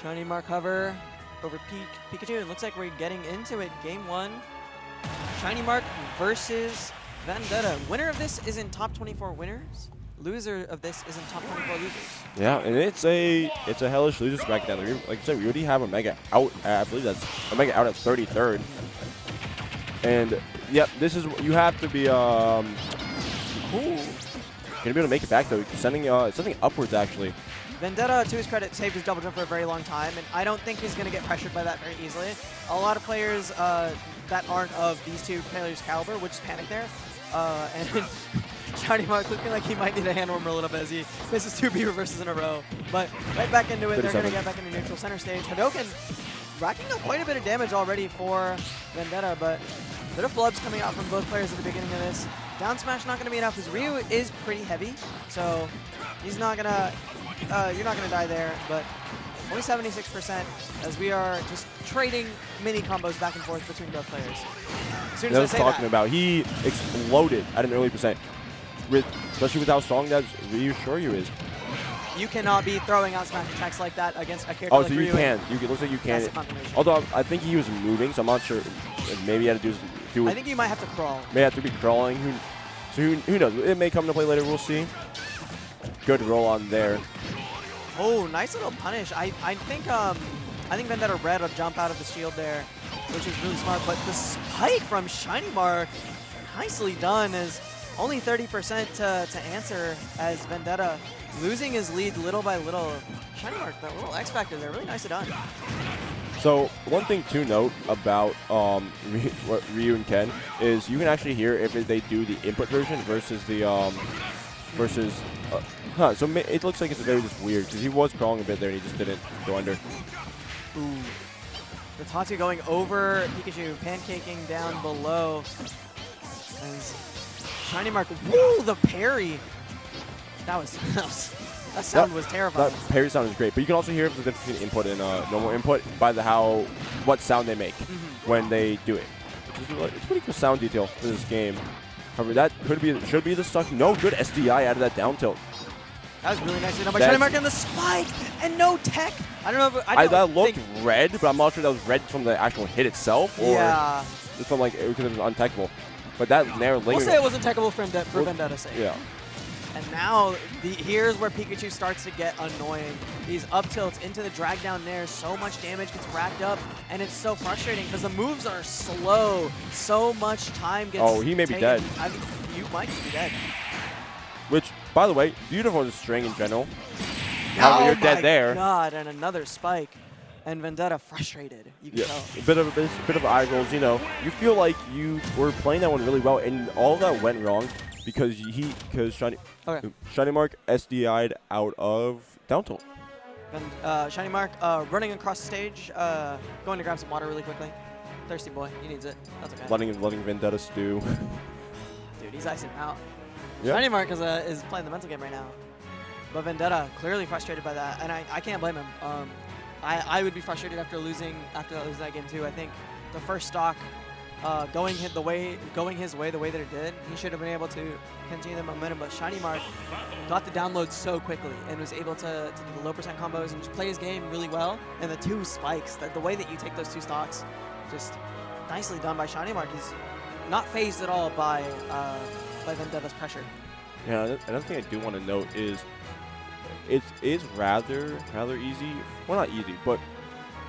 Shinymark hover over Pikachu. It looks like we're getting into it. Game 1. Shinymark versus Vendetta. Winner of this is in top 24 winners. Loser of this is in top 24 losers. Yeah, and it's a hellish losers bracket down there. Like I said, we already have Omega out. I believe that's Omega out at 33rd. And yep, this is you have to be Gonna be able to make it back though. Sending upwards actually. Vendetta, to his credit, saved his double jump for a very long time, and I don't think he's going to get pressured by that very easily. A lot of players that aren't of these two players' caliber would just panic there. And Shinymark looking like he might need a hand warmer a little bit as he misses 2 B reverses in a row. But right back into it, they're going to get back into neutral center stage. Hadoken racking up quite a bit of damage already for Vendetta, but a bit of flubs coming out from both players at the beginning of this. Down smash not going to be enough because Ryu is pretty heavy, so he's not going to... you're not going to die there, but only 76% as we are just trading mini combos back and forth between both players. As soon as I was talking about, he exploded at an early percent, especially with how strong that Ryu Shoryu is. You cannot be throwing out smash attacks like that against a character like Ryu. Oh, so you can. It looks like you can. Although I think he was moving, so I'm not sure. Maybe he had to do I think you might have to crawl. May have to be crawling. Who knows? It may come to play later. We'll see. Good roll on there. Oh, nice little punish. I think Vendetta read a jump out of the shield there, which is really smart. But the spike from Shinymark, nicely done, is only 30% to answer as Vendetta losing his lead little by little. Shinymark, that little X factor there, really nicely done. So one thing to note about Ryu and Ken is you can actually hear if they do the input version versus the so it looks like it's very just weird because he was crawling a bit there and he just didn't go under. Ooh. The Tatsu going over Pikachu, pancaking down below. As Shinymark, woo, the parry. That sound was terrifying. That parry sound is great, but you can also hear the difference between input and normal input by what sound they make when they do it. It's pretty cool sound detail for this game. However, that should be the stuck. No good SDI out of that down tilt. That was really nicely done by Shinymark, and the spike and no tech. I don't know if that looked red, but I'm not sure that was red from the actual hit itself or just from like because it was untechable. But that nair lingering. We'll say it wasn't techable for Vendetta's sake. Yeah. And now here's where Pikachu starts to get annoying. These up tilts into the drag down there, so much damage gets racked up, and it's so frustrating because the moves are slow. So much time gets he may be dead. You might just be dead. Which, by the way, beautiful string in general. However, you're dead there. Oh my god, and another spike. And Vendetta frustrated, you can tell. A bit of eye rolls, you know. You feel like you were playing that one really well, and all that went wrong because Shinymark SDI'd out of down tilt. And Shinymark running across the stage, going to grab some water really quickly. Thirsty boy, he needs it. That's okay. Letting Vendetta stew. Dude, he's icing him out. Yeah. Shinymark is playing the mental game right now. But Vendetta, clearly frustrated by that, and I can't blame him. I would be frustrated after losing that game too. I think the first stock going his way the way that it did, he should have been able to continue the momentum. But Shinymark got the download so quickly and was able to do the low percent combos and just play his game really well. And the 2 spikes, the way that you take those 2 stocks, just nicely done by Shinymark. He's not phased at all by Vendetta's pressure. Yeah, another thing I do want to note is it is rather easy. Well, not easy, but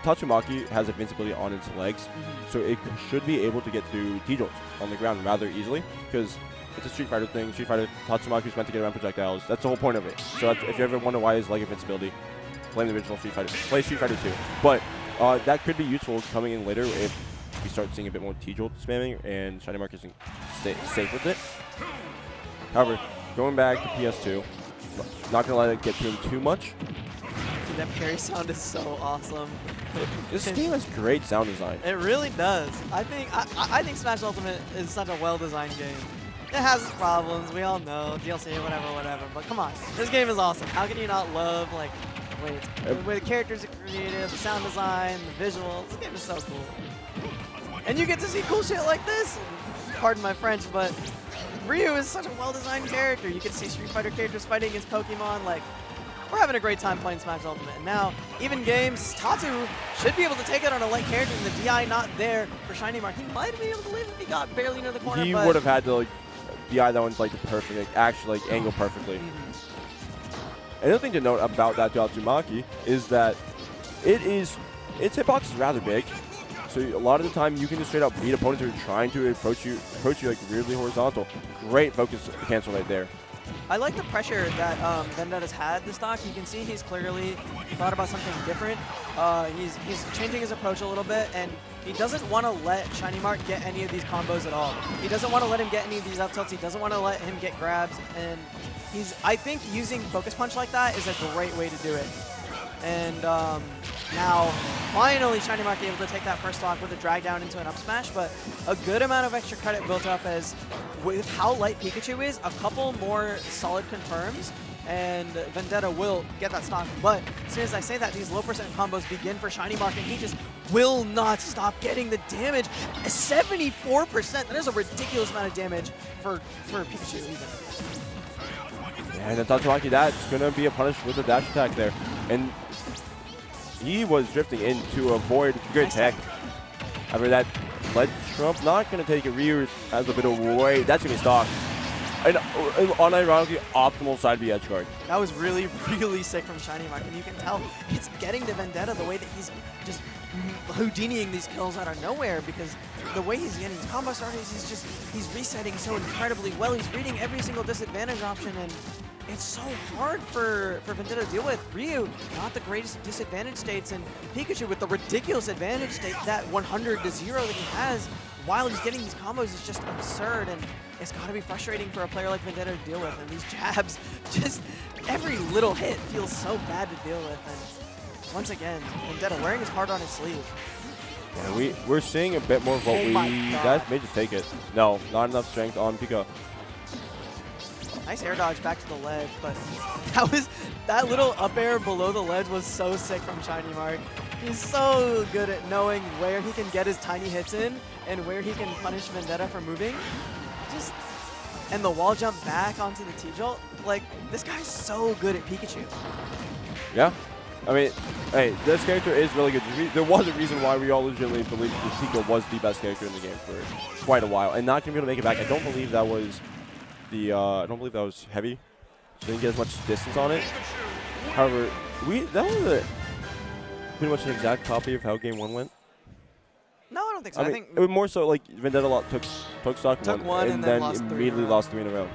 Tatsumaki has invincibility on its legs, so it should be able to get through T-jolts on the ground rather easily because it's a Street Fighter thing. Street Fighter, Tatsumaki's meant to get around projectiles. That's the whole point of it. So if you ever wonder why his leg invincibility, blame the original Street Fighter. Play Street Fighter 2. But that could be useful coming in later if we start seeing a bit more T-jolt spamming and Shinymark isn't safe with it. However, going back to PS2, not going to let it get to him too much. Dude, that parry sound is so awesome. This game has great sound design. It really does. I think Smash Ultimate is such a well-designed game. It has its problems, we all know, DLC, whatever. But come on, this game is awesome. How can you not love the way the characters are creative, the sound design, the visuals? This game is so cool. And you get to see cool shit like this. Pardon my French, but Ryu is such a well-designed character. You can see Street Fighter characters fighting against Pokemon. Like, we're having a great time playing Smash Ultimate. And now, even games, Tatu should be able to take it on a light character, and the DI not there for Shinymark. He might be able to live if he got barely near the corner. He would have had to like DI that one's like perfect, like, actually like angle perfectly. Another thing to note about that Tatsumaki is that its hitbox is rather big. So a lot of the time you can just straight up beat opponents who are trying to approach you like weirdly horizontal. Great focus cancel right there. I like the pressure that Vendetta's had this stock. You can see he's clearly thought about something different. He's changing his approach a little bit, and he doesn't want to let Shinymark get any of these combos at all. He doesn't want to let him get any of these up tilts. He doesn't want to let him get grabs, and I think using Focus Punch like that is a great way to do it. And now, finally, Shinymark able to take that first stock with a drag down into an up smash, but a good amount of extra credit built up as with how light Pikachu is, a couple more solid confirms, and Vendetta will get that stock. But as soon as I say that, these low percent combos begin for Shinymark, and he just will not stop getting the damage. 74%, that is a ridiculous amount of damage for Pikachu even. Yeah, and then Tatsumaki, that's going to be a punish with a dash attack there. And he was drifting in to avoid good tech. After that, Ledge Trump not going to take it. Ryu has a bit of weight. That's going to be stock. And unironically, optimal side B edge guard. That was really, really sick from Shinymark, and you can tell it's getting to Vendetta the way that he's just Houdiniing these kills out of nowhere, because the way he's getting his combo started is he's resetting so incredibly well. He's reading every single disadvantage option, and it's so hard for Vendetta to deal with. Ryu, not the greatest disadvantage states, and Pikachu with the ridiculous advantage state, that 100 to 0 that he has while he's getting these combos is just absurd, and it's got to be frustrating for a player like Vendetta to deal with. And these jabs, just every little hit feels so bad to deal with. And once again, Vendetta wearing his heart on his sleeve. Yeah, we're seeing a bit more of what that may just take it. No, not enough strength on Pika. Nice air dodge back to the ledge, but that little up air below the ledge was so sick from Shinymark. He's so good at knowing where he can get his tiny hits in and where he can punish Vendetta for moving. And the wall jump back onto the T-Jolt. Like, this guy's so good at Pikachu. Yeah. I mean, hey, this character is really good. There was a reason why we all legitimately believed that Pika was the best character in the game for quite a while, and not gonna be able to make it back. I don't believe that was heavy, so didn't get as much distance on it. However, that was pretty much an exact copy of how game 1 went. No, I don't think so. I think it was more so like Vendetta took stock one and then immediately lost 3 in a row.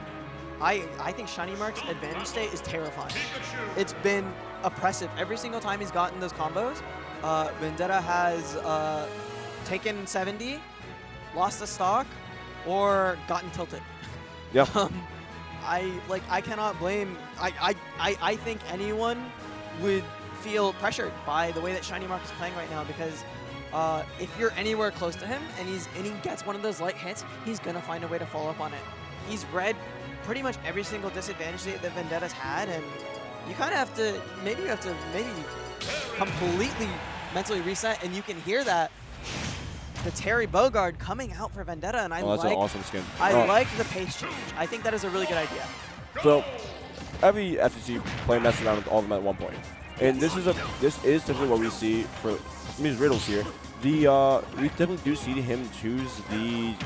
I think Shinymark's advantage state is terrifying. It's been oppressive. Every single time he's gotten those combos, Vendetta has taken 70, lost a stock, or gotten tilted. Yeah. I cannot blame. I think anyone would feel pressured by the way that Shinymark is playing right now, because if you're anywhere close to him and he gets one of those light hits, he's gonna find a way to follow up on it. He's read pretty much every single disadvantage that Vendetta's had, and you kind of have to maybe completely mentally reset, and you can hear that the Terry Bogard coming out for Vendetta, and that's an awesome skin. I like the pace change. I think that is a really good idea. So every FGC play messes around with all of them at one point, and this is typically what we see for these riddles here. We definitely do see him choose the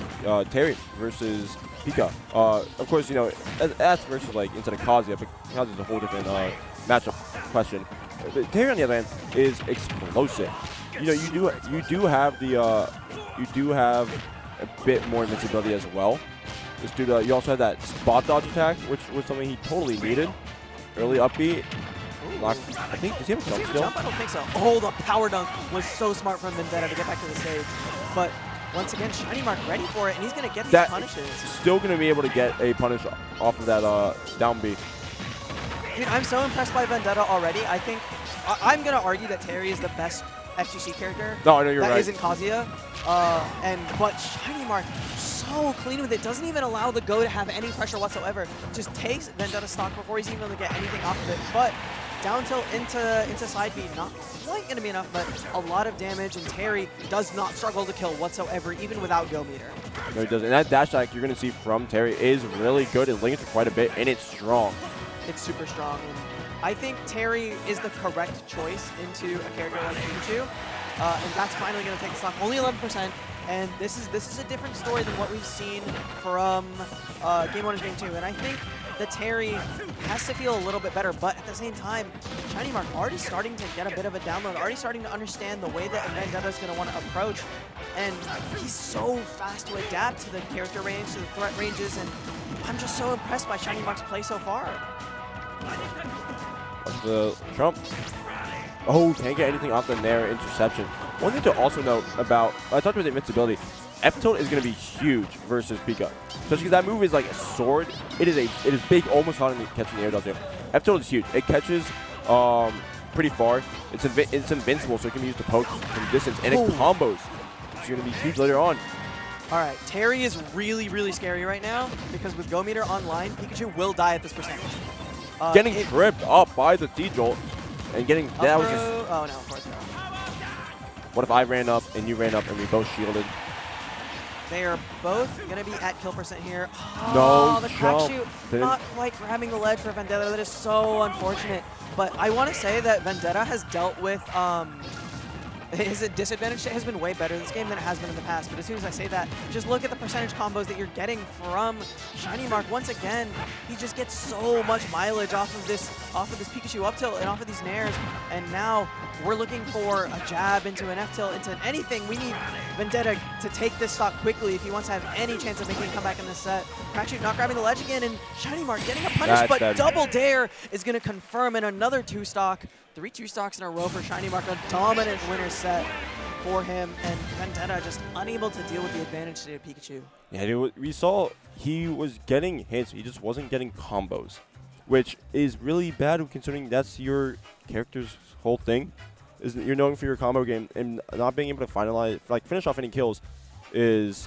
Terry versus Pika. Of course, you know, that's versus like instead of Kazuya, but Kazuya is a whole different matchup question. But Terry, on the other hand, is explosive. You know, you do have a bit more invincibility as well. Just due to you also have that spot dodge attack, which was something he totally needed. Early upbeat. I think, does he have a jump still? I don't think so. Oh, the power dunk was so smart from Vendetta to get back to the stage. But once again, Shinymark ready for it, and he's going to get these punishes. Still going to be able to get a punish off of that down B. Dude, I'm so impressed by Vendetta already. I think I'm going to argue that Terry is the best FGC character. No, I know you're right. That isn't Kazuya. But Shinymark so clean with it, doesn't even allow the Go to have any pressure whatsoever. Just takes Vendetta stock before he's even able to get anything off of it. But down tilt into side B, not quite going to be enough, but a lot of damage, and Terry does not struggle to kill whatsoever, even without Go meter. No, he doesn't. And that dash attack you're going to see from Terry is really good. It links for quite a bit, and it's strong. It's super strong. And I think Terry is the correct choice into a character like Pikachu, and that's finally going to take the stock. Only 11%, and this is a different story than what we've seen from Game 1 and Game 2. And I think that Terry has to feel a little bit better, but at the same time, Shinymark already starting to get a bit of a download, already starting to understand the way that Vendetta is going to want to approach, and he's so fast to adapt to the character range, to the threat ranges, and I'm just so impressed by Shinymark's play so far. The jump. Oh, can't get anything off the Nair interception. One thing to also note about, I talked about the invincibility. F-tilt is going to be huge versus Pika. Especially because that move is like a sword. It is big, almost not catching the air dodge there. F-tilt is huge. It catches pretty far. It's invincible, so it can be used to poke from distance, and it combos. It's going to be huge later on. All right, Terry is really, really scary right now because with Go Meter online, Pikachu will die at this percentage. Getting tripped up by the D-Jolt and getting that was just. Oh no, of course no. What if I ran up and you ran up and we both shielded? They are both going to be at kill percent here. No, the crack shoot not quite grabbing the ledge for Vendetta. That is so unfortunate. But I want to say that Vendetta has dealt with his disadvantage has been way better this game than it has been in the past. But as soon as I say that, just look at the percentage combos that you're getting from Shinymark. Once again, he just gets so much mileage off of this Pikachu up tilt and off of these nairs. And now we're looking for a jab into an F tilt, into anything. We need Vendetta to take this stock quickly if he wants to have any chance of making a comeback in this set. Crackshoot not grabbing the ledge again, and Shinymark getting a punish, but double dare is going to confirm in another 2-stock. 3 2-stocks in a row for Shinymark, a dominant winner set for him, and Vendetta just unable to deal with the advantage to Pikachu. Yeah, we saw he was getting hits, he just wasn't getting combos, which is really bad considering that's your character's whole thing, is that you're known for your combo game, and not being able to finish off any kills is,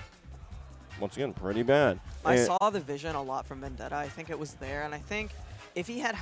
once again, pretty bad. I saw the vision a lot from Vendetta. I think it was there, and I think if he had